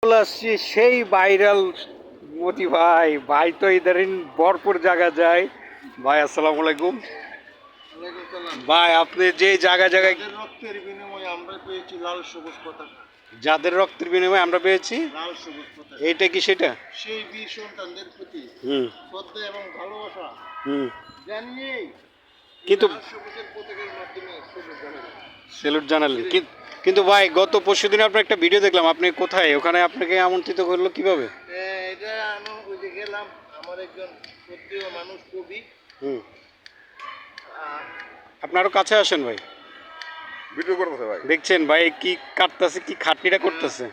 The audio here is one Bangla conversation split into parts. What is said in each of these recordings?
চলে আসছি সেই ভাইরাল মতি ভাই। ভাই তো ইদারিন ভরপুর জায়গা যায়। ভাই আসসালামু আলাইকুম। ভাই আপনি যে জায়গা জায়গায় রক্তের বিনিময়ে আমরা পেয়েছি লাল সবুজ পতাকা। যাদের রক্তের বিনিময়ে আমরা পেয়েছি লাল সবুজ পতাকা, এইটা কি সেটা? সেই বীর সন্তানদের প্রতি হুম শ্রদ্ধা এবং ভালোবাসা হুম জানিয়ে কিন্তু লাল সবুজের পতাকার মাধ্যমে স্যালুট জানালেন। কিন্তু ভাই গত পরশুদিন আপনার একটা ভিডিও দেখলাম, আপনি কোথায়, ওখানে আপনাকে আমন্ত্রিত করলো কিভাবে? এটা আমি ওই যে গেলাম, আমার একজন শ্রদ্ধেয় মানুষ কবি। হুম আপনারও কাছে আসেন ভাই, ভিডিও করবো ভাই। দেখছেন ভাই কি কাটতেছে, কি খাটনিটা করতেছে।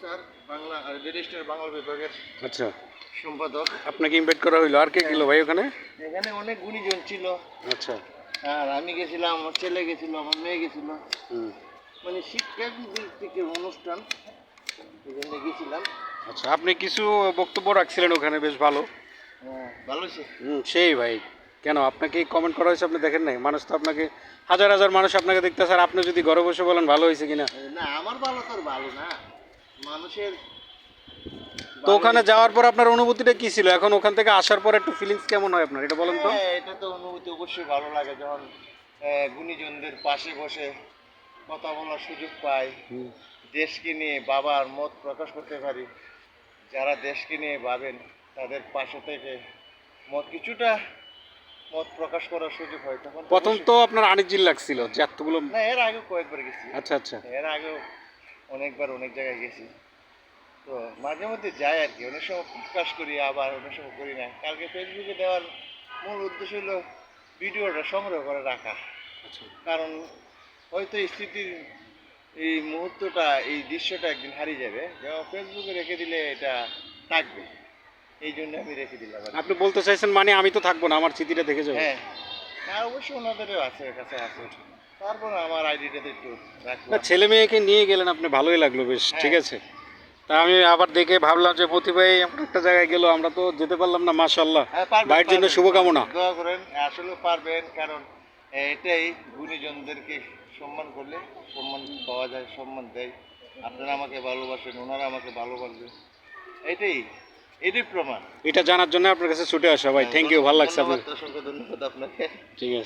স্যার বাংলা রেজিস্টার বাংলা বিভাগের আচ্ছা, সম্পাদক। আপনাকে ইনভাইট করা হইলো, আর কে গেল ভাই ওখানে? এখানে অনেক গুণীজন ছিল। আচ্ছা। আর আমি গেছিলাম, আমার ছেলে গেছিল, আমার মেয়ে গেছিল। হুম মানে শিক্ষা দিক থেকে অনুষ্ঠান, এখানে গেছিলাম। আচ্ছা, আপনি কিছু বক্তব্য রাখছিলেন ওখানে, বেশ ভালো। ভালো হয়েছে। সেই ভাই, কেন আপনাকে কমেন্ট করা হয়েছে আপনি দেখেন নাই? মানুষ তো আপনাকে, হাজার হাজার মানুষ আপনাকে দেখতেছে, আর আপনি যদি ঘরে বসে বলেন ভালো হয়েছে কিনা। না, আমার ভালো তোর ভালো না, মানুষের। তো ওখানে যাওয়ার পর আপনার অনুভূতিটা কি ছিল? এখন ওখান থেকে আসার পর একটু ফিলিংস কেমন হয় আপনার, এটা বলেন তো। এটা তো অনুভূতি অবশ্যই ভালো লাগে যখন গুণীজনদের পাশে বসে কথা বলার সুযোগ পাই, দেশকে নিয়ে বাবার মত প্রকাশ করতে পারি। যারা দেশকে নিয়ে ভাবেন তাদের পাশে থেকে কিছুটা মত প্রকাশ করার সুযোগ হয়। তখন প্রথম তো আপনার আনিজিল লাগছিল যে এতগুলো। না, এর আগেও কয়েকবার গেছি। আচ্ছা আচ্ছা। এর আগেও অনেকবার অনেক জায়গায় গেছি। তো মাঝে মধ্যে যাই আর কি, অনেক সময় প্রকাশ করি, আবার অনেক সময় করি না। কালকে ফেসবুকে দেওয়ার মূল উদ্দেশ্য হলো ভিডিওটা সংগ্রহ করে রাখা। কারণ হয়তো এই স্মৃতির এই মুহূর্তটা, এই দৃশ্যটা একদিন হারিয়ে যাবে, যেমন ফেসবুকে রেখে দিলে এটা থাকবে। এই জন্য আমি রেখে দিলাম। আপনি বলতে চাইছেন মানে আমি তো থাকবো না, আমার স্মৃতিটা দেখে যাবো। হ্যাঁ, আর অবশ্যই ওনাদেরও আছে, কাছে আছে। তারপর আমার আইডিটাতে একটু না, রাখলাম। ছেলে মেয়েকে নিয়ে গেলেন আপনি, ভালোই লাগলো বেশ। ঠিক আছে, তা আমি আবার দেখে ভাবলাম যে প্রতি ভাই এমন একটা জায়গায় গেল, আমরা তো যেতে পারলাম না। মাশাআল্লাহ, ভাইয়ের জন্য শুভকামনা। দোয়া করেন, আসলে পারবেন। কারণ এটাই গুণীজনদেরকে সম্মান করলে সম্মান পাওয়া যায়, সম্মান দেয়। আপনারা আমাকে ভালোবাসেন, ওনারা আমাকে ভালোবাসবেন, এটাই এটাই প্রমাণ। এটা জানার জন্য আপনার কাছে ছুটে আসা ভাই। থ্যাংক ইউ, ভালো লাগছে আপনার। অসংখ্য ধন্যবাদ আপনাকে। ঠিক আছে।